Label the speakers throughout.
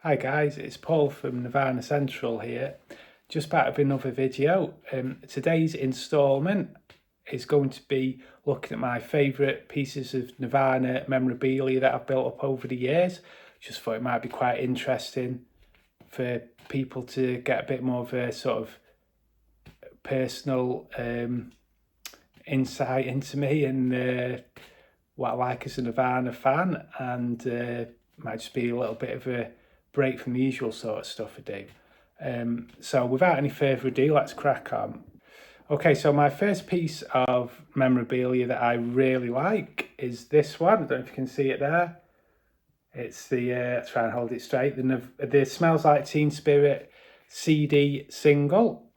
Speaker 1: Hi guys, it's Paul from Nirvana Central here. Just back with another video. Today's instalment is going to be looking at my favourite pieces of Nirvana memorabilia that I've built up over the years. Just thought it might be quite interesting for people to get a bit more of a sort of personal insight into me and what I like as a Nirvana fan, and might just be a little bit of a break from the usual sort of stuff I do. So without any further ado, let's crack on. Okay, so my first piece of memorabilia that I really like is this one. I don't know if you can see it there. It's the, try and hold it straight, the Smells Like Teen Spirit CD single.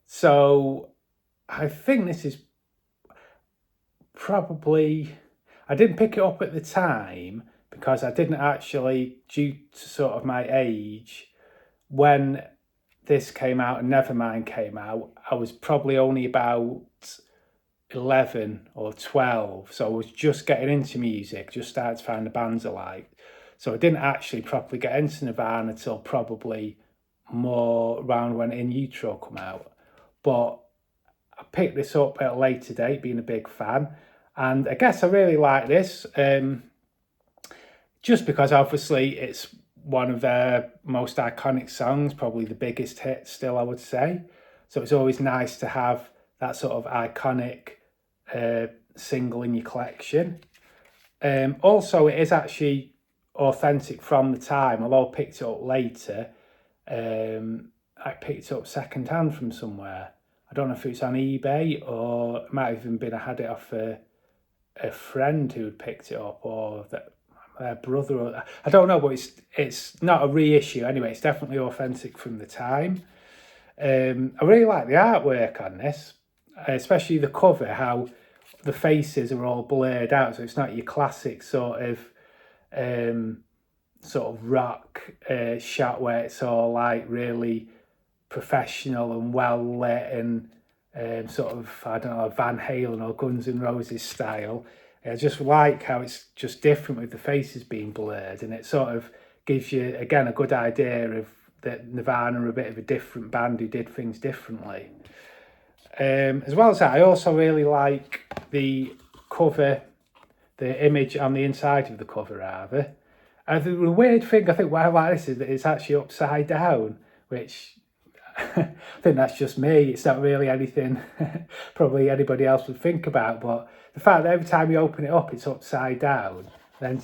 Speaker 1: So I think this is probably, I didn't pick it up at the time because I didn't actually, due to sort of my age, when this came out and Nevermind came out, I was probably only about 11 or 12. So I was just getting into music, just started to find the bands I liked. So I didn't actually properly get into Nirvana until probably more around when In Utero come out. But I picked this up at a later date, being a big fan. And I guess I really like this. Just because obviously it's one of their most iconic songs, probably the biggest hit still, I would say. So it's always nice to have that sort of iconic single in your collection. Also, it is actually authentic from the time, although I picked it up later. I picked it up second hand from somewhere. I don't know if it's on eBay or it might have even been I had it off a friend who'd picked it up, or that brother, or I don't know, but it's not a reissue anyway. It's definitely authentic from the time. I really like the artwork on this, especially the cover, how the faces are all blurred out, so it's not your classic sort of rock shot where it's all like really professional and well lit and sort of, I don't know, Van Halen or Guns N' Roses style. I just like how it's just different with the faces being blurred, and it sort of gives you, again, a good idea of that Nirvana are a bit of a different band who did things differently. As well as that, I also really like the cover, the image on the inside of the cover, rather. And the weird thing, I think, why I like this is that it's actually upside down, which I think that's just me. It's not really anything probably anybody else would think about, but the fact that every time you open it up, it's upside down, then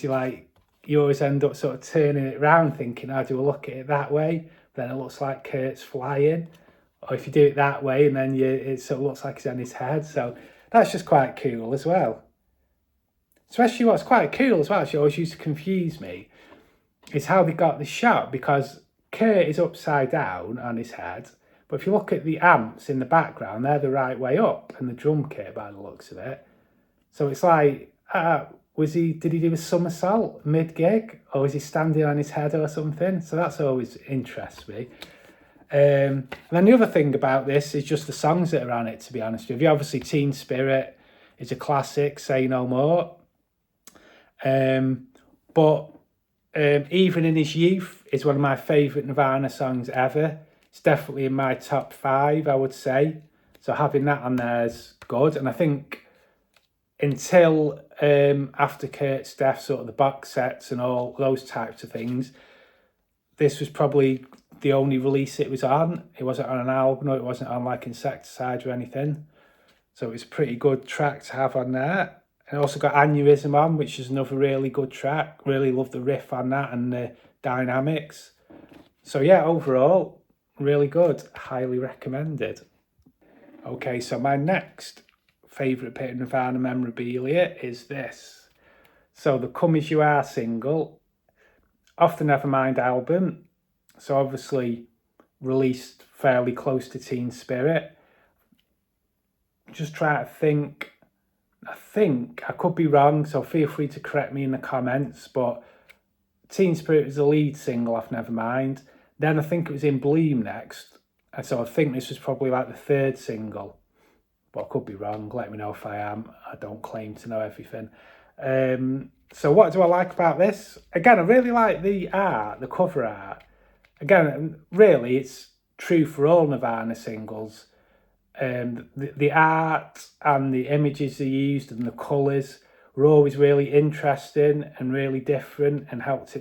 Speaker 1: you always end up sort of turning it around thinking, oh, do I look at it that way? Then it looks like Kurt's flying. Or if you do it that way, and then it sort of looks like he's on his head. So that's just quite cool as well. Especially what's quite cool as well, actually always used to confuse me, is how they got the shot, because Kurt is upside down on his head, but if you look at the amps in the background, they're the right way up, and the drum kit by the looks of it. So it's like, did he do a somersault mid-gig, or was he standing on his head or something? So that's always interests me. And then the other thing about this is just the songs that are on it, to be honest with you. Obviously, Teen Spirit is a classic, Say No More. But Even in His Youth is one of my favourite Nirvana songs ever. It's definitely in my top 5, I would say. So having that on there is good. And I think until after Kurt's death, sort of the box sets and all those types of things, this was probably the only release it was on. It wasn't on an album, or it wasn't on like Insecticide or anything. So it was a pretty good track to have on there. And also got Aneurysm on, which is another really good track. Really love the riff on that and the dynamics. So yeah, overall, really good. Highly recommended. Okay, so my next favourite bit of Nirvana memorabilia is this. So the Come As You Are single, off the Nevermind album. So obviously released fairly close to Teen Spirit. Just try to think. I think I could be wrong, so feel free to correct me in the comments, but Teen Spirit was the lead single off Nevermind. Then I think it was In Bloom next, and so I think this was probably like the third single, but I could be wrong. Let me know if I am. I don't claim to know everything. So what do I like about this? Again, I really like the art, the cover art. Again, really, it's true for all Nirvana singles. The art and the images they used and the colours were always really interesting and really different, and helped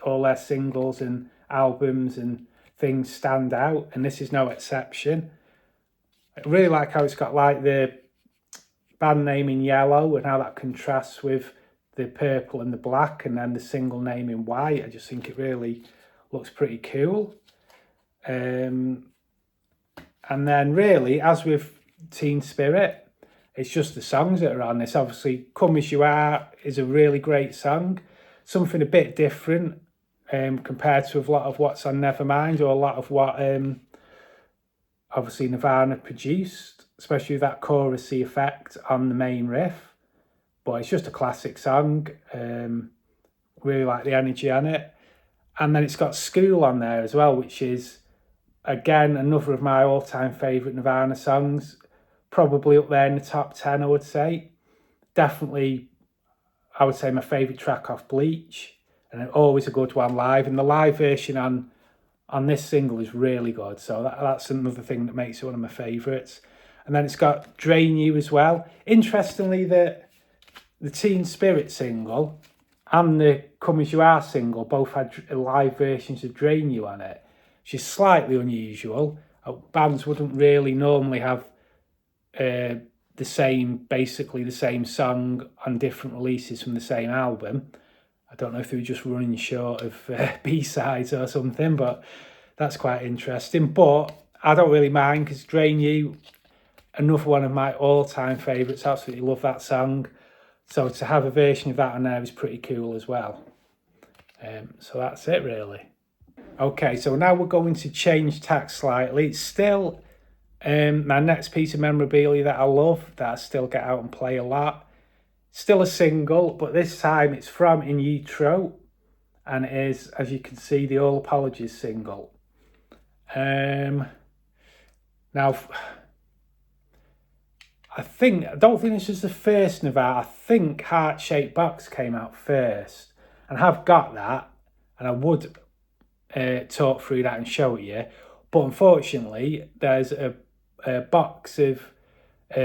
Speaker 1: all their singles and albums and things stand out, and this is no exception. I really like how it's got like the band name in yellow and how that contrasts with the purple and the black, and then the single name in white. I just think it really looks pretty cool. And then really, as with Teen Spirit, it's just the songs that are on this. Obviously, Come As You Are is a really great song, something a bit different compared to a lot of what's on Nevermind, or a lot of what obviously Nirvana produced, especially with that chorusy effect on the main riff. But it's just a classic song. Really like the energy on it. And then it's got School on there as well, which is, again, another of my all-time favourite Nirvana songs. Probably up there in the top 10, I would say. Definitely, I would say my favourite track off Bleach. And always a good one live. And the live version on this single is really good. So that's another thing that makes it one of my favourites. And then it's got Drain You as well. Interestingly, the Teen Spirit single and the Come As You Are single both had live versions of Drain You on it, which is slightly unusual. Bands wouldn't really normally have basically the same song on different releases from the same album. I don't know if they were just running short of B-sides or something, but that's quite interesting. But I don't really mind, because Drain You, another one of my all-time favourites. Absolutely love that song. So to have a version of that on there is pretty cool as well. So that's it, really. Okay, so now we're going to change tack slightly. It's still my next piece of memorabilia that I love, that I still get out and play a lot. Still a single, but this time it's from In Utero, and it is, as you can see, the All Apologies single. Now, I don't think this was the first Nirvana. I think Heart Shaped Box came out first, and I have got that, and I would talk through that and show it you. But unfortunately, there's a box of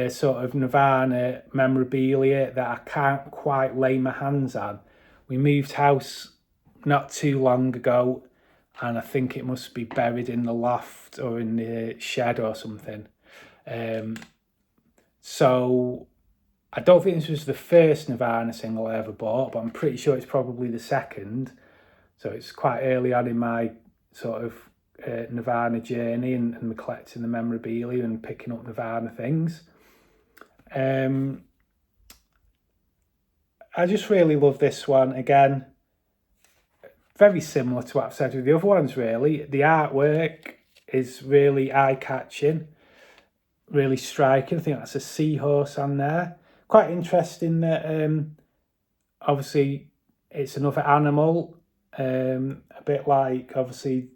Speaker 1: sort of Nirvana memorabilia that I can't quite lay my hands on. We moved house not too long ago, and I think it must be buried in the loft or in the shed or something. So I don't think this was the first Nirvana single I ever bought, but I'm pretty sure it's probably the second. So it's quite early on in my sort of Nirvana journey, and me collecting the memorabilia and picking up Nirvana things. I just really love this one. Again, very similar to what I've said with the other ones, really. The artwork is really eye-catching, really striking. I think that's a seahorse on there. Quite interesting that obviously it's another animal, a bit like, obviously,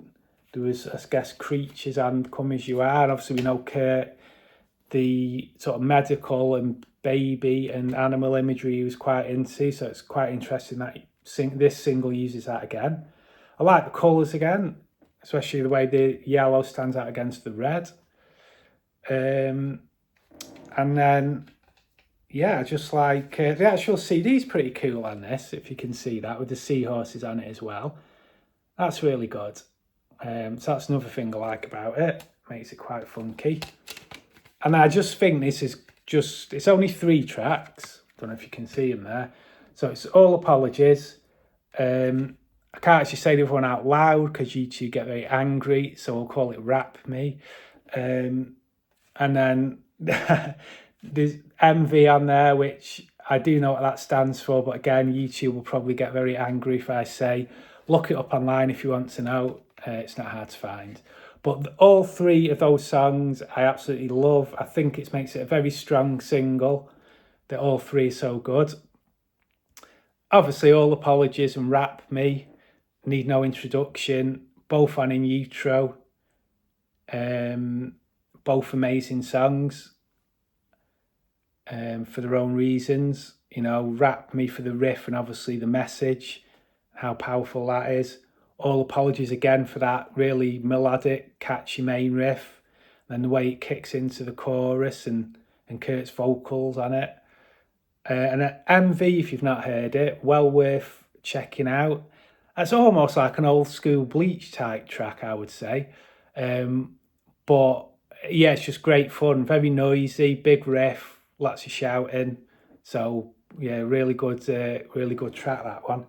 Speaker 1: there was, I guess, creatures and Come As You Are. And obviously we know Kurt, the sort of medical and baby and animal imagery he was quite into, so it's quite interesting that this single uses that again. I like the colours again, especially the way the yellow stands out against the red. And then, yeah, just like the actual CD is pretty cool on this, if you can see that, with the seahorses on it as well. That's really good. So that's another thing I like about it. Makes it quite funky. And I just think this is it's only 3 tracks. Don't know if you can see them there. So it's All Apologies. I can't actually say the other one out loud because you two get very angry, so we'll call it Rap Me. And then there's MV on there, which I do know what that stands for, but again, YouTube will probably get very angry if I say, look it up online if you want to know. It's not hard to find. But all 3 of those songs I absolutely love. I think it makes it a very strong single, that all 3 are so good. Obviously, All Apologies and Rap Me need no introduction. Both on In Utero. Both amazing songs for their own reasons. you know, wrapped me for the riff and obviously the message, how powerful that is. All apologies again for that really melodic, catchy main riff, and the way it kicks into the chorus and Kurt's vocals on it. And MV, if you've not heard it, well worth checking out. It's almost like an old school Bleach type track, I would say. But yeah, it's just great fun, very noisy, big riff, lots of shouting. So yeah, really good track, that one.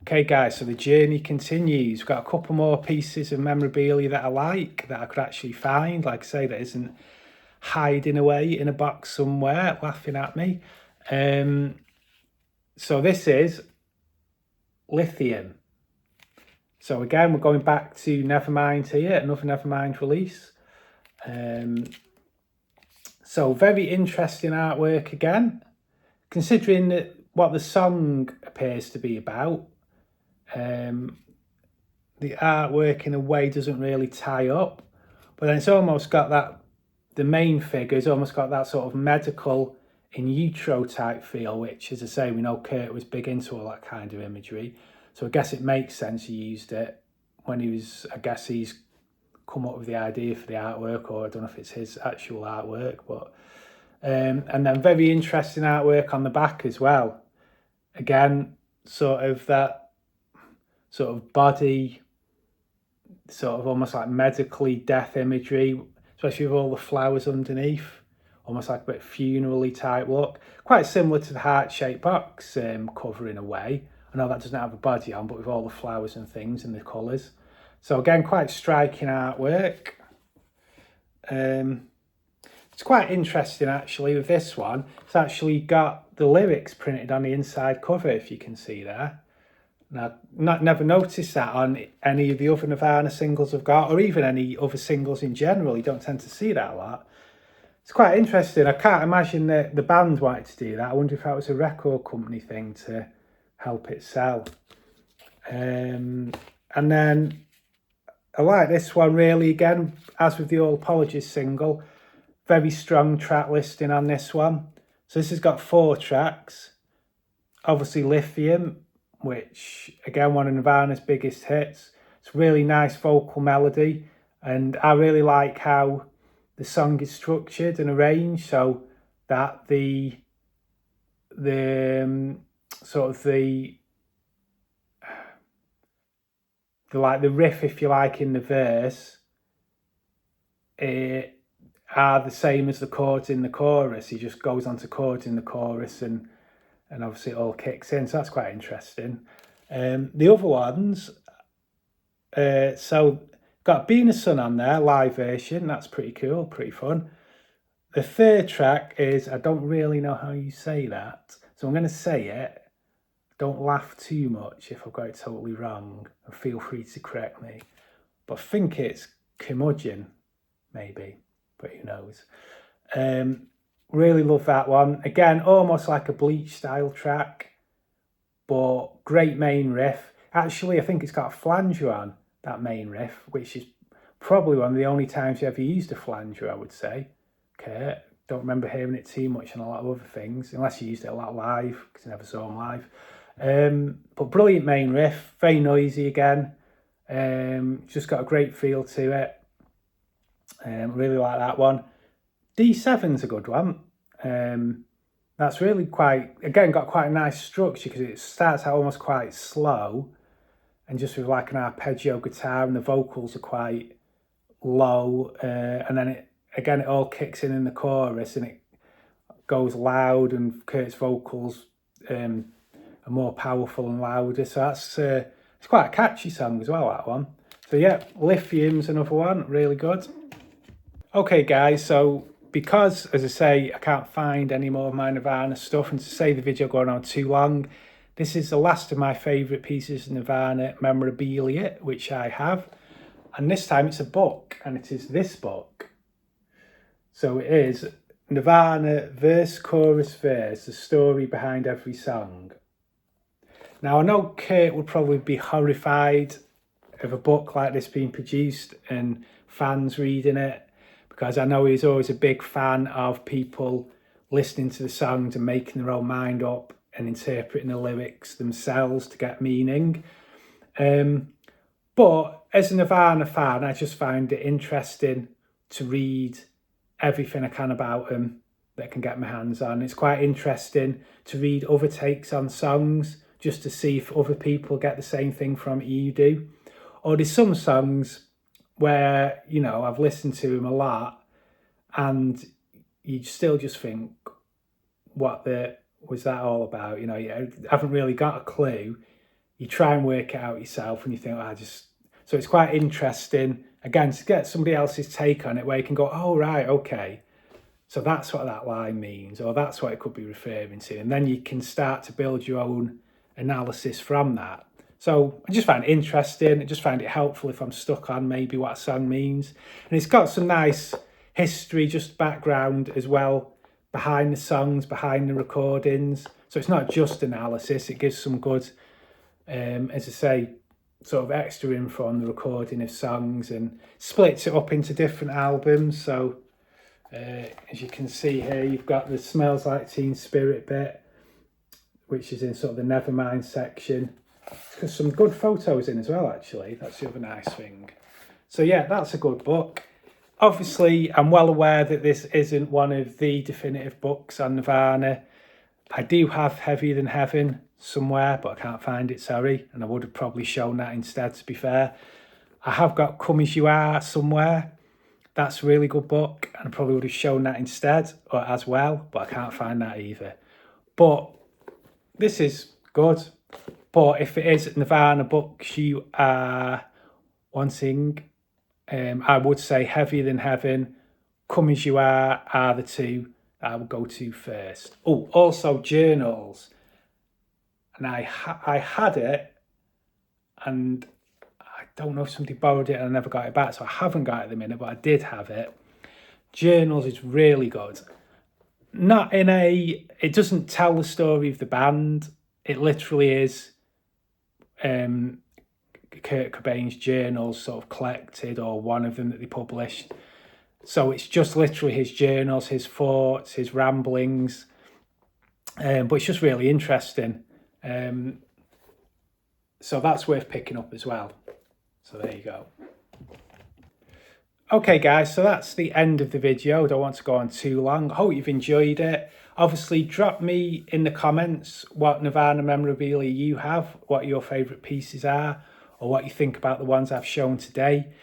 Speaker 1: Okay guys, so the journey continues. We've got a couple more pieces of memorabilia that I like, that I could actually find, like I say, that isn't hiding away in a box somewhere laughing at me. So this is Lithium. So again, we're going back to Nevermind here, another Nevermind release. So very interesting artwork again, considering that what the song appears to be about. The artwork in a way doesn't really tie up, but then it's almost got that, the main figure's almost got that sort of medical in utero type feel, which, as I say, we know Kurt was big into all that kind of imagery. So I guess it makes sense he used it when he was, I guess he's come up with the idea for the artwork, or I don't know if it's his actual artwork, but and then very interesting artwork on the back as well. Again, sort of that sort of body, sort of almost like medically death imagery, especially with all the flowers underneath, almost like a bit funeral-y type look. Quite similar to the heart-shaped box cover in a way. I know that doesn't have a body on, but with all the flowers and things and the colours. So again, quite striking artwork. It's quite interesting actually with this one. It's actually got the lyrics printed on the inside cover, if you can see there. Now, never noticed that on any of the other Nirvana singles I've got, or even any other singles in general. You don't tend to see that a lot. It's quite interesting. I can't imagine that the band wanted to do that. I wonder if that was a record company thing to help it sell. And then I like this one really, again, as with the All Apologies single. Very strong track listing on this one. So this has got 4 tracks. Obviously Lithium, which again, one of Nirvana's biggest hits. It's really nice vocal melody, and I really like how the song is structured and arranged so that the sort of the riff, if you like, in the verse are the same as the chords in the chorus. He just goes on to chords in the chorus, and obviously it all kicks in, so that's quite interesting. The other ones, so got Being a Sun on there, live version, that's pretty cool, pretty fun. The third track is, I don't really know how you say that, so I'm going to say it. Don't laugh too much if I've got it totally wrong, and feel free to correct me. But I think it's Curmudgeon, maybe, but who knows. Really love that one. Again, almost like a Bleach style track, but great main riff. Actually, I think it's got a flanger on that main riff, which is probably one of the only times you ever used a flanger, I would say. Okay, don't remember hearing it too much on a lot of other things, unless you used it a lot live, because I never saw them live. But brilliant main riff, very noisy again. Just got a great feel to it. Really like that one. D7's a good one. That's really quite, again, got quite a nice structure because it starts out almost quite slow and just with like an arpeggio guitar, and the vocals are quite low, and then it all kicks in the chorus and it goes loud, and Kurt's vocals are more powerful and louder. So that's it's quite a catchy song as well, that one. So yeah, Lithium's another one, really good. Okay guys, so because, as I say, I can't find any more of my Nirvana stuff, and to say the video going on too long, this is the last of my favourite pieces of Nirvana memorabilia, which I have. And this time it's a book, and it is this book. So it is Nirvana verse, chorus, verse, the story behind every song. Now, I know Kurt would probably be horrified of a book like this being produced and fans reading it, because I know he's always a big fan of people listening to the songs and making their own mind up and interpreting the lyrics themselves to get meaning. But as a Nirvana fan, I just find it interesting to read everything I can about them that I can get my hands on. It's quite interesting to read other takes on songs just to see if other people get the same thing from it you do. Or there's some songs where, you know, I've listened to them a lot and you still just think, what was that all about? You know, you haven't really got a clue. You try and work it out yourself and you think, so it's quite interesting, again, to get somebody else's take on it where you can go, oh, right, okay. So that's what that line means, or that's what it could be referring to. And then you can start to build your own analysis from that. So I just find it interesting. I just find it helpful if I'm stuck on maybe what a song means. And it's got some nice history, just background as well, behind the songs, behind the recordings. So it's not just analysis, it gives some good, as I say, sort of extra info on the recording of songs and splits it up into different albums. So as you can see here, you've got the Smells Like Teen Spirit bit, which is in sort of the Nevermind section. There's some good photos in as well, actually. That's the other nice thing. So yeah, that's a good book. Obviously, I'm well aware that this isn't one of the definitive books on Nirvana. I do have Heavier Than Heaven somewhere, but I can't find it, sorry. And I would have probably shown that instead, to be fair. I have got Come As You Are somewhere. That's a really good book, and I probably would have shown that instead, or as well, but I can't find that either. But this is good. But if it is Nirvana books you are wanting, I would say Heavier Than Heaven, Come As You are the two I would go to first. Oh, also Journals. And I had it, and I don't know if somebody borrowed it and I never got it back, so I haven't got it at the minute, but I did have it. Journals is really good. Not in it doesn't tell the story of the band. It literally is Kurt Cobain's journals sort of collected, or one of them that they published. So it's just literally his journals, his thoughts, his ramblings. But it's just really interesting. So that's worth picking up as well. So there you go. Okay guys, so that's the end of the video. I don't want to go on too long. I hope you've enjoyed it. Obviously, drop me in the comments what Nirvana memorabilia you have, what your favourite pieces are, or what you think about the ones I've shown today.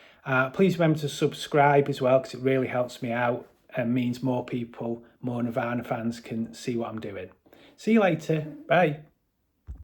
Speaker 1: Please remember to subscribe as well, because it really helps me out and means more people, more Nirvana fans can see what I'm doing. See you later. Bye.